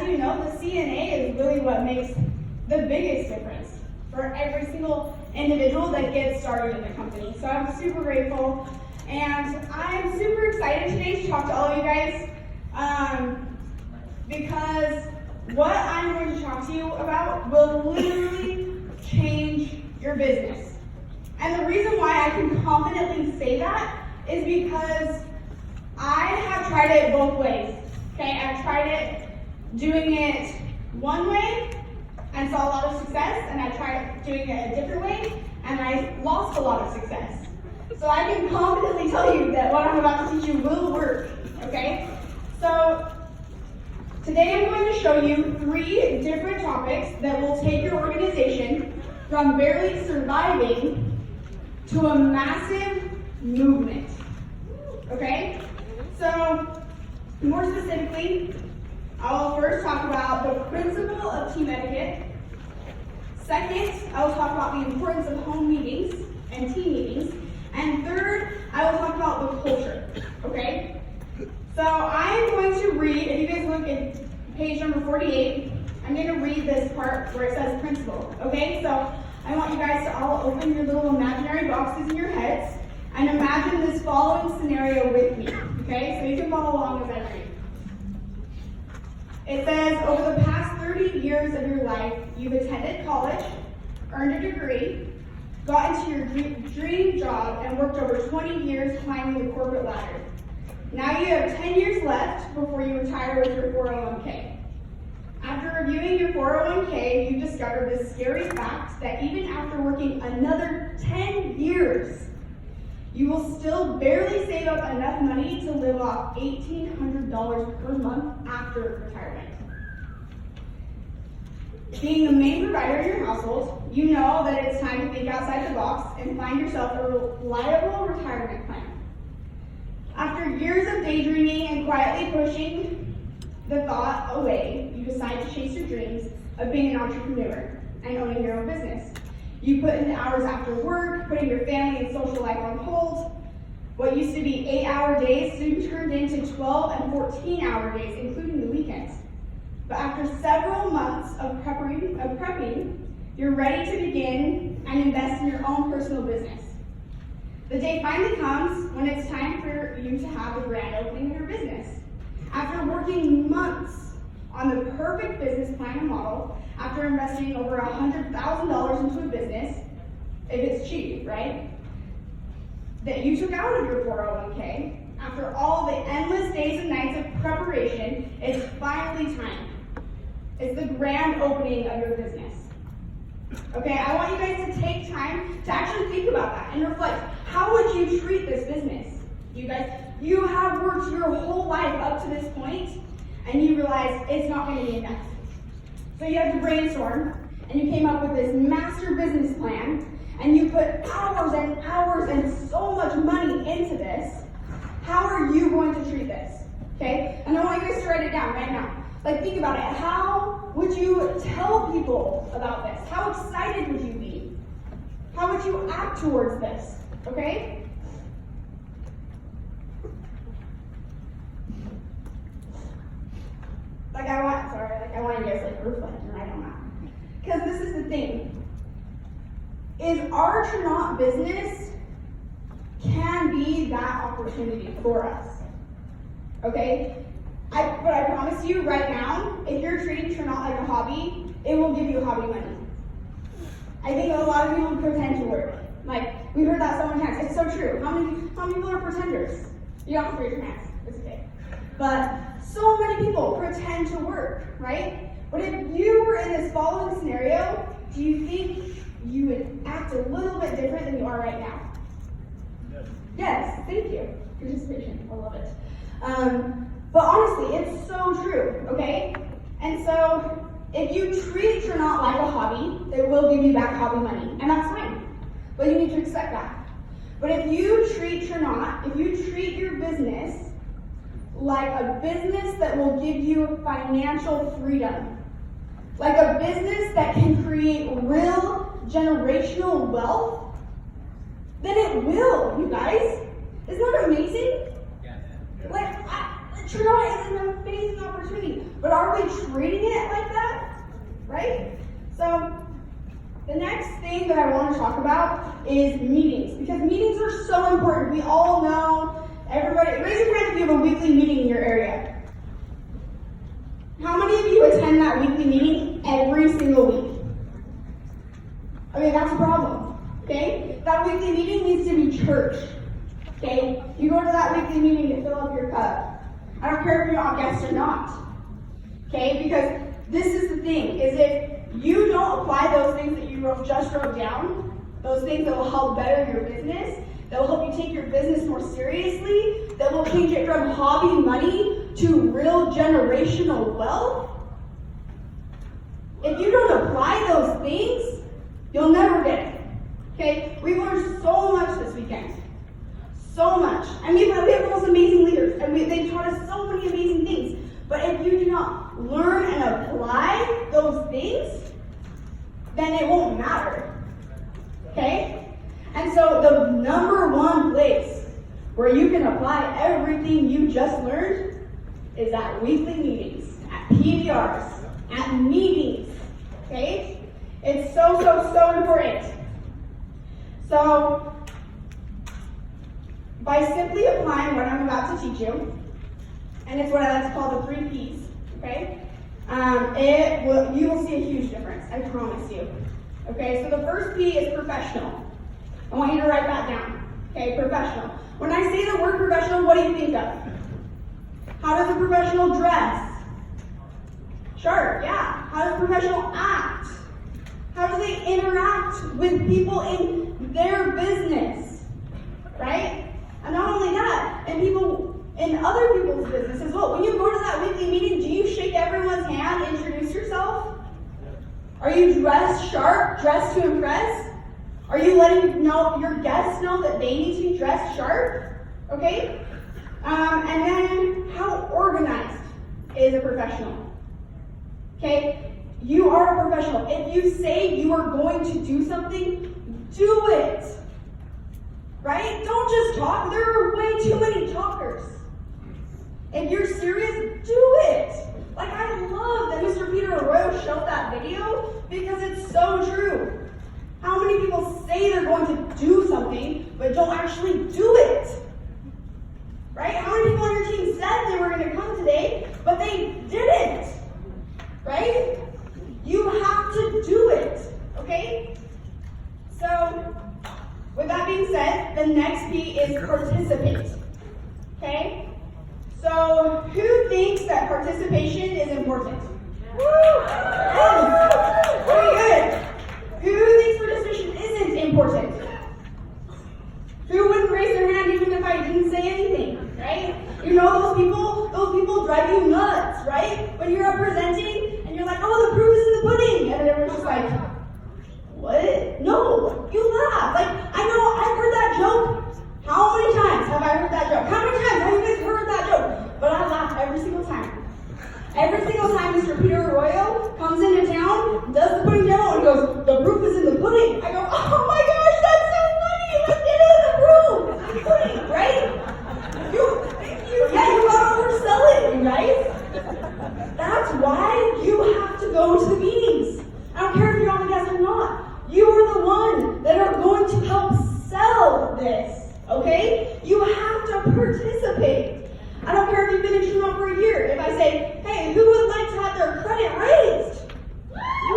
as you know, the CNA is really what makes the biggest difference for every single individual that gets started in the company. So I'm super grateful, and I'm super excited today to talk to all of you guys because what I'm going to talk to you about will literally change your business. And the reason why I can confidently say that is because I have tried it both ways. Okay, I've tried it doing it one way and saw a lot of success, and I tried doing it a different way and I lost a lot of success. So I can confidently tell you that what I'm about to teach you will work. Okay, so today I'm going to show you 3 different topics that will take your organization from barely surviving to a massive movement. Okay? So, more specifically, I'll first talk about the principle of team etiquette. Second, I will talk about the importance of home meetings and team meetings. And third, I will talk about the culture. Okay? So I am going to read, if you guys look at page number 48, I'm going to read this part where it says principle. Okay? So I want you guys to all open your little imaginary boxes in your heads and imagine this following scenario with me. Okay? So you can follow along as I read. It says, over the past 30 years of your life, you've attended college, earned a degree, got into your dream job, and worked over 20 years climbing the corporate ladder. Now you have 10 years left before you retire with your 401k. After reviewing your 401k, you discovered this scary fact that even after working another 10 years, you will still barely save up enough money to live off $1,800 per month after retirement. Being the main provider in your household, you know that it's time to think outside the box and find yourself a reliable retirement plan. After years of daydreaming and quietly pushing the thought away, you decide to chase your dreams of being an entrepreneur and owning your own business. You put in the hours after work, putting your family and social life on hold. What used to be 8-hour days soon turned into 12 and 14-hour days, including the weekends. But after several months of prepping, you're ready to begin and invest in your own personal business. The day finally comes when it's time for you to have the grand opening of your business. After working months on the perfect business plan and model, after investing over $100,000 into a business, if it's cheap, right? That you took out of your 401k, after all the endless days and nights of preparation, it's finally time. It's the grand opening of your business. Okay, I want you guys to take time to actually think about that and reflect. How would you treat this business? You have worked your whole life up to this point, and you realize it's not going to be enough. So you have to brainstorm, and you came up with this master business plan, and you put hours and hours and so much money into this. How are you going to treat this? Okay? And I want you guys to write it down right now. Like, think about it. How would you tell people about this? How excited would you be? How would you act towards this? Okay? I want you guys to reflect and write on that. Because this is the thing. Is our Tranont business can be that opportunity for us. Okay? But I promise you right now, if you're treating Tranont like a hobby, it will give you hobby money. I think a lot of people pretend to work. Like, we heard that so many times. It's so true. How many people are pretenders? You don't have to raise your hands. It's okay. But so many people pretend to work, right? But if you were in this following scenario, do you think you would act a little bit different than you are right now? Yes, thank you. Participation, I love it. But honestly, it's so true, okay? And so, if you treat Tranont like a hobby, it will give you back hobby money, and that's fine. But you need to accept that. But if you treat Tranont, if you treat your business like a business that will give you financial freedom, like a business that can create real generational wealth, then it will, you guys. Isn't that amazing? Like, Tranont is an amazing opportunity, but are we treating it like that? Right? So, the next thing that I want to talk about is meetings, because meetings are so important. We all know, everybody, raise your hand if you have a weekly meeting in your area. How many of you attend that weekly meeting every single week? Okay, that's a problem, okay? That weekly meeting needs to be church, okay? You go to that weekly meeting to fill up your cup. I don't care if you're a guest or not, okay? Because this is the thing, is if you don't apply those things that you just wrote down, those things that will help better your business, that will help you take your business more seriously, that will change it from hobby money to real generational wealth. If you don't apply those things, you'll never get it. Okay? We've learned so much this weekend. So much. And we have the most amazing leaders, and they taught us so many amazing things. But if you do not learn and apply those things, then it won't matter. Okay? And so the number one place where you can apply everything you just learned is at weekly meetings, at PDRs, at meetings. Okay? It's so important. So, by simply applying what I'm about to teach you, and it's what I like to call the 3 Ps, okay? You will see a huge difference, I promise you. Okay, so the first P is professional. I want you to write that down. Okay, professional. When I say the word professional, what do you think of? How does a professional dress? Sharp, yeah. How does a professional act? How do they interact with people in their business? Right? And not only that, and people in other people's business as well. When you go to that weekly meeting, do you shake everyone's hand, introduce yourself? Are you dressed sharp, dressed to impress? Are you letting your guests know that they need to be dressed sharp? Okay? And then, how organized is a professional? Okay? You are a professional. If you say you are going to do something, do it. Right? Don't just talk. There are way too many talkers. If you're serious, do it. Like, I love that Mr. Peter Arroyo showed that video because it's so true. How many people say they're going to do something, but don't actually do it? Right? How many people on your team said they were going to come today, but they didn't? Right? You have to do it. Okay? So, with that being said, the next P is participate. Okay? So, who thinks that participation is important? Woo! Very good. Who thinks participation isn't important? Who wouldn't raise their hand even if I didn't say anything, right? You know those people drive you nuts, right? When you're presenting and you're like, oh, the proof is in the pudding. And everyone's just like, what? No, you laugh. Like, I know, I've heard that joke. How many times have I heard that joke? How many times have you guys heard that joke? But I laugh every single time. Every single time Mr. Peter Arroyo comes into town, does the pudding demo, and goes, the proof is in the pudding. I go, oh my gosh, that's so funny. Let's get it in the proof. Pudding, right? You gotta oversell it, you guys. That's why you have to go to the meetings. I don't care if you're on the guest or not. You are the one that are going to help sell this, okay? You have to participate. I don't care if you've been in Tranont for a year. If I say, hey, who would like to have their credit raised? You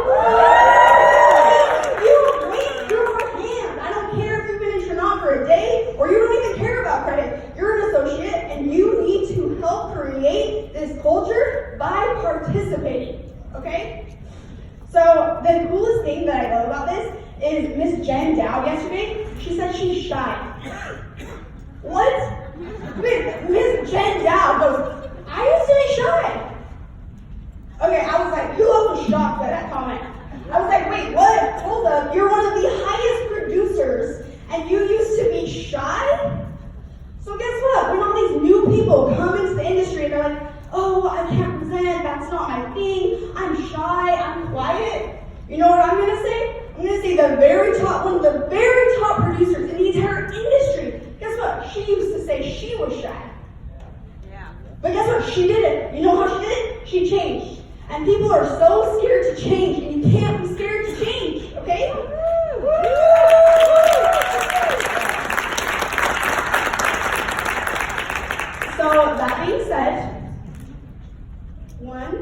raise your hand. I don't care if you've been in Tranont for a day or you don't even care about credit. You're an associate and you need to help create this culture by participating, okay? So the coolest thing that I love about this is Miss Jen Dow yesterday, she said she's shy. What? Miss Jen Dow goes, I used to be shy. Okay, I was like, who else was shocked by that comment? I was like, wait, what? Hold up, you're one of the highest producers, and you used to be shy? So guess what? When all these new people come into the industry and they're like, oh, I can't present, that's not my thing, I'm shy, I'm quiet. You know what I'm gonna say? I'm gonna say the very top, one of the very top producers in the entire industry. Guess what? She used to say she was shy. Yeah. But guess what? She did it. You know how she did it? She changed. And people are so scared to change, and you can't be scared to change, okay? So that being said, one,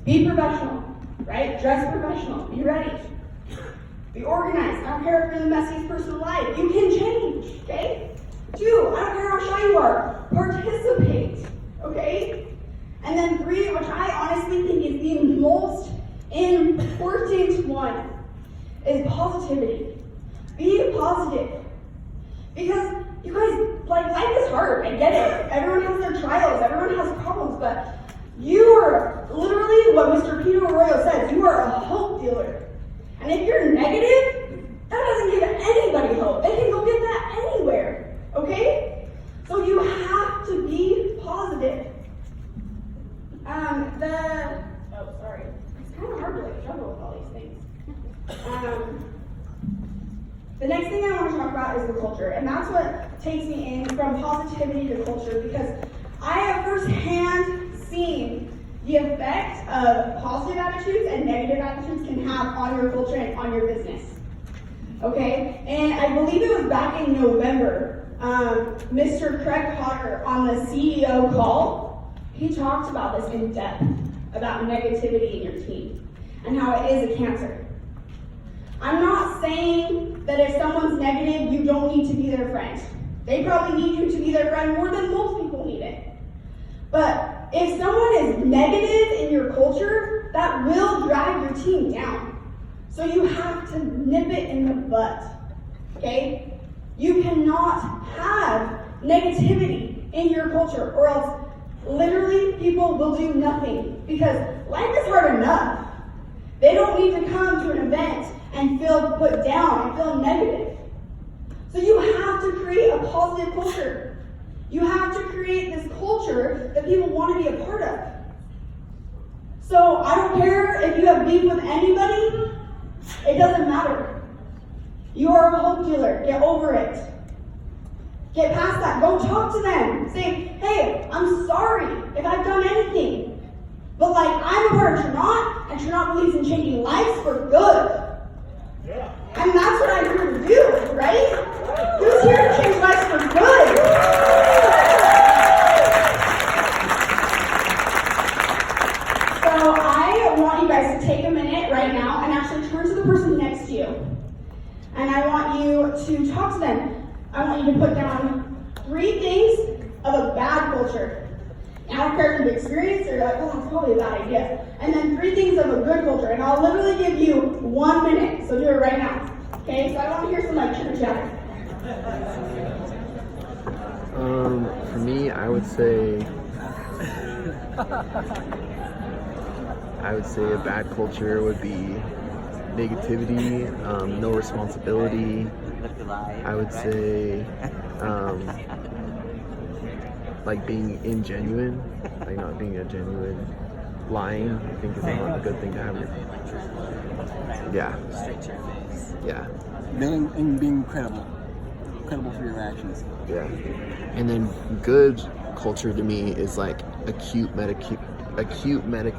be professional, right? Dress professional. Be ready. Be organized. I don't care if you're the messiest person alive. You can change, okay? Two, I don't care how shy you are. Participate, okay? And then three, which I honestly think is the most important one, is positivity. Be positive. Because you guys, like, life is hard. I get it. Everyone has their trials. Everyone has problems. But you are literally what Mr. Peter Arroyo says. You are a hope dealer. And if you're negative, that doesn't give anybody hope. They can go get that anywhere. Okay? So you have to be positive. It's kind of hard to like juggle with all these things. The next thing I want to talk about is the culture, and that's what takes me in from positivity to culture, because I have firsthand seen the effect of positive attitudes and negative attitudes can have on your culture and on your business. Okay, and I believe it was back in November, Mr. Craig Potter on the CEO call, he talked about this in depth, about negativity in your team and how it is a cancer. I'm not saying that if someone's negative, you don't need to be their friend. They probably need you to be their friend more than most people need it. But if someone is negative in your culture, that will drag your team down. So you have to nip it in the butt, okay? You cannot have negativity in your culture, or else literally people will do nothing, because life is hard enough. They don't need to come to an event and feel put down and feel negative. So you have to create a positive culture. You have to create this culture that people want to be a part of. So I don't care if you have beef with anybody, it doesn't matter. You are a hope dealer. Get over it. Get past that. Go talk to them. Say, hey, I'm sorry if I've done anything. But like, I'm a part of Tranont, and Tranont believes in changing lives for good. Yeah. And that's what I'm here to do, right? Who's here to change lives for good? So I want you guys to take a minute right now and actually turn to the person next to you. And I want you to talk to them. I want you to put down 3 things of a bad culture. I don't care if you've experienced or you're like, well, that's probably a bad idea. And then 3 things of a good culture. And I'll literally give you 1 minute. So do it right now. Okay? So I want to hear some like chitter chatter. For me, I would say a bad culture would be negativity, no responsibility. I would say like being ingenuine, like not being a genuine. Lying, I think is not a good thing to have. Yeah. Yeah. And being credible for your actions. Yeah. And then good culture to me is like acute meta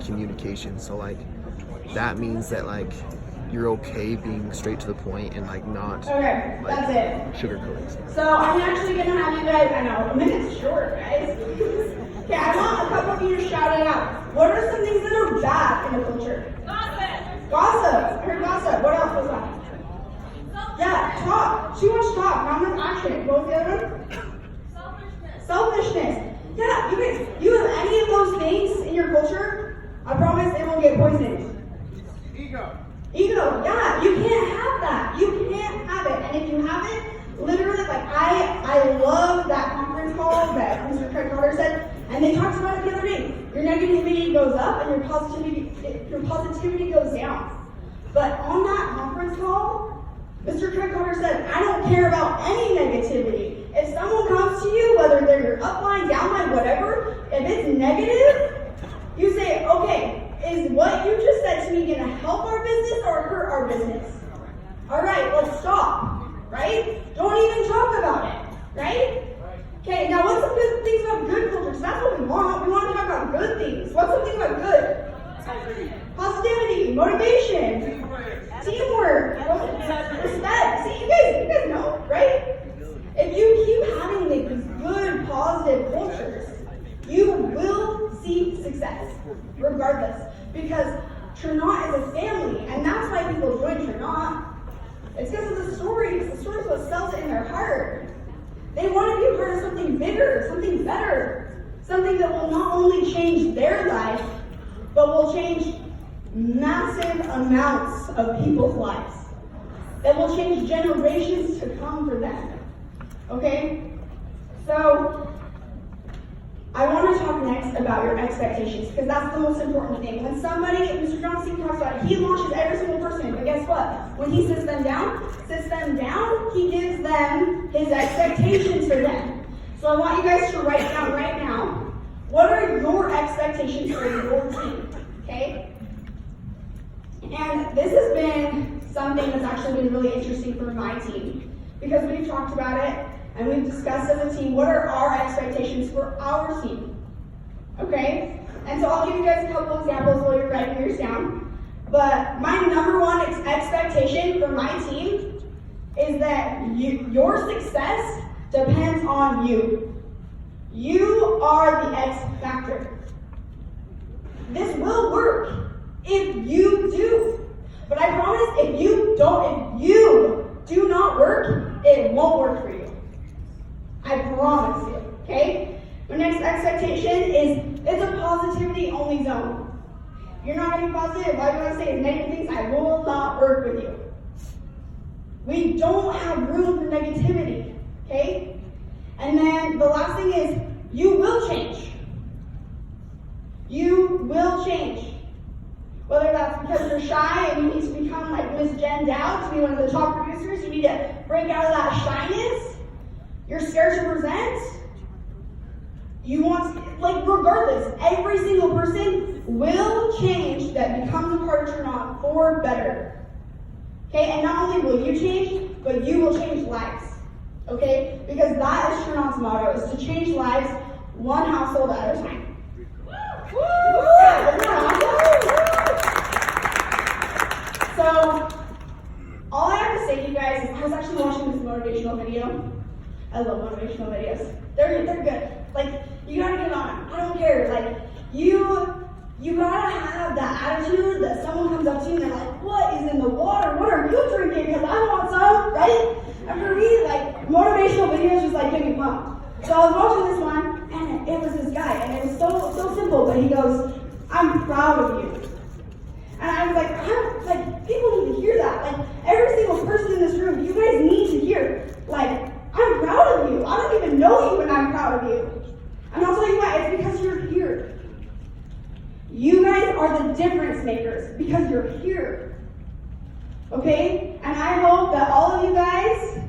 communication. So like that means that like you're okay being straight to the point and like not okay, like that's it. sugarcoating. So I'm actually gonna have you guys, I know, a minute's short, guys. Okay, I want a couple of you to shout it out. What are some things that are bad in the culture? Gossip. Gossip. I heard gossip. What else was that? Yeah, talk. Too much talk, not enough action. What was the other one? Selfishness. Yeah, you guys, you have any of those things in your culture, I promise they won't get poisoned. Ego, yeah, you can't have that. You can't have it. And if you have it, literally, like I love that conference call that Mr. Craig Potter said, and they talked about it the other day. Your negativity goes up and your positivity goes down. But on that conference call, Mr. Craig Potter said, I don't care about any negativity. If someone comes to you, whether they're your upline, downline, whatever, if it's negative, you say, okay, is what you just said to me going to help our business or hurt our business? All right, let's stop, right? Don't even talk about it, right? Okay, now what's some good things about good culture? So that's what we want. We want to talk about good things. What's something about good? Positivity, motivation, teamwork, respect. See, you guys know, right? If you keep having these good, positive cultures, you will see success, regardless. Because Tranont is a family, and that's why people join Tranont. It's because of the stories. The stories what sells it in their heart. They want to be a part of something bigger, something better, something that will not only change their life, but will change massive amounts of people's lives. That will change generations to come for them. Okay? So, I want to talk next about your expectations, because that's the most important thing. When somebody, Mr. Johnson talks about it, he launches every single person, but guess what? When he sits them down, he gives them his expectations for them. So I want you guys to write down right now, what are your expectations for your team? Okay? And this has been something that's actually been really interesting for my team, because we've talked about it, and we've discussed as a team, what are our expectations for our team? Okay? And so I'll give you guys a couple examples while you're writing yours down. But my number one expectation for my team is that your success depends on you. You are the X factor. This will work if you do. But I promise if you do not work, it won't work for you. I promise you, okay? My next expectation is it's a positivity only zone. You're not going to be positive. All you want to say is negative things. I will not work with you. We don't have room for negativity, okay? And then the last thing is you will change. You will change. Whether that's because you're shy and you need to become like Miss Jen Dowd to be one of the top producers, you need to break out of that shyness. You're scared to present. You want, regardless, every single person will change that becomes a part of Tranont for better. Okay, and not only will you change, but you will change lives. Okay, because that is Tranont's motto, is to change lives one household at a time. So, all I have to say to you guys is I was actually watching this motivational video. I love motivational videos. They're good. You gotta get on it. I don't care. You gotta have that attitude that someone comes up to you and they're like, what is in the water? What are you drinking? Because I want some, right? And for me, motivational videos just get me pumped. So I was watching this one, and it was this guy, and it was so simple, but he goes, I'm proud of you. And I was people need to hear that. Every single person in this room, you guys need to hear, I'm proud of you. I don't even know you, and I'm proud of you. And I'll tell you why, it's because you're here. You guys are the difference makers because you're here. Okay? And I hope that all of you guys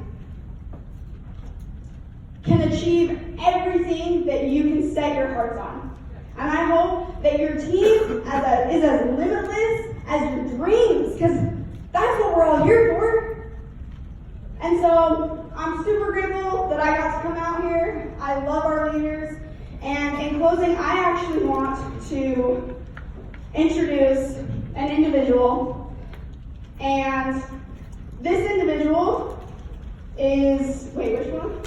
can achieve everything that you can set your hearts on. And I hope that your team is as limitless as your dreams, because that's what we're all here for. And so I'm super grateful that I got to come out here. I love our leaders. And in closing, I actually want to introduce an individual. And this individual is, wait, which one?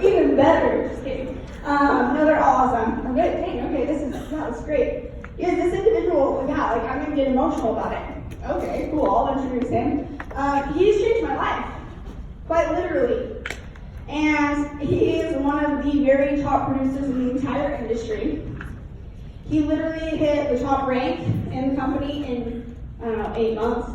Even better. Just kidding. No, they're awesome. Okay, dang, okay, that was great. Yeah, this individual, I'm gonna get emotional about it. Okay, cool, I'll introduce him. He's changed my life, quite literally. And he is one of the very top producers in the entire industry. He literally hit the top rank in the company in, 8 months.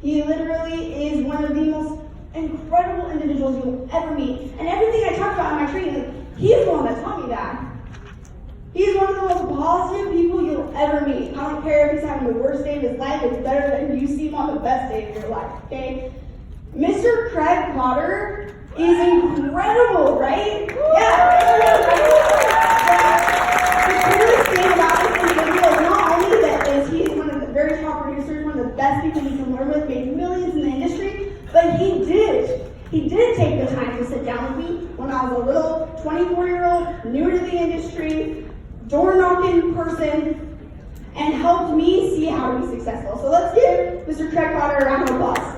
He literally is one of the most incredible individuals you'll ever meet. And everything I talked about in my training, he's the one that taught me that. He's one of the most positive people you'll ever meet. I don't care if he's having the worst day of his life, it's better than you see him on the best day of your life, okay? Mr. Craig Potter is incredible, right? Yeah. The coolest thing about this individual is not only that is he's one of the very top producers, one of the best people you can learn with, made millions in the industry, but he did He did take the time to sit down with me when I was a little 24-year-old, new to the industry, door-knocking person, and helped me see how to be successful. So let's give Mr. Treadwater a round of applause.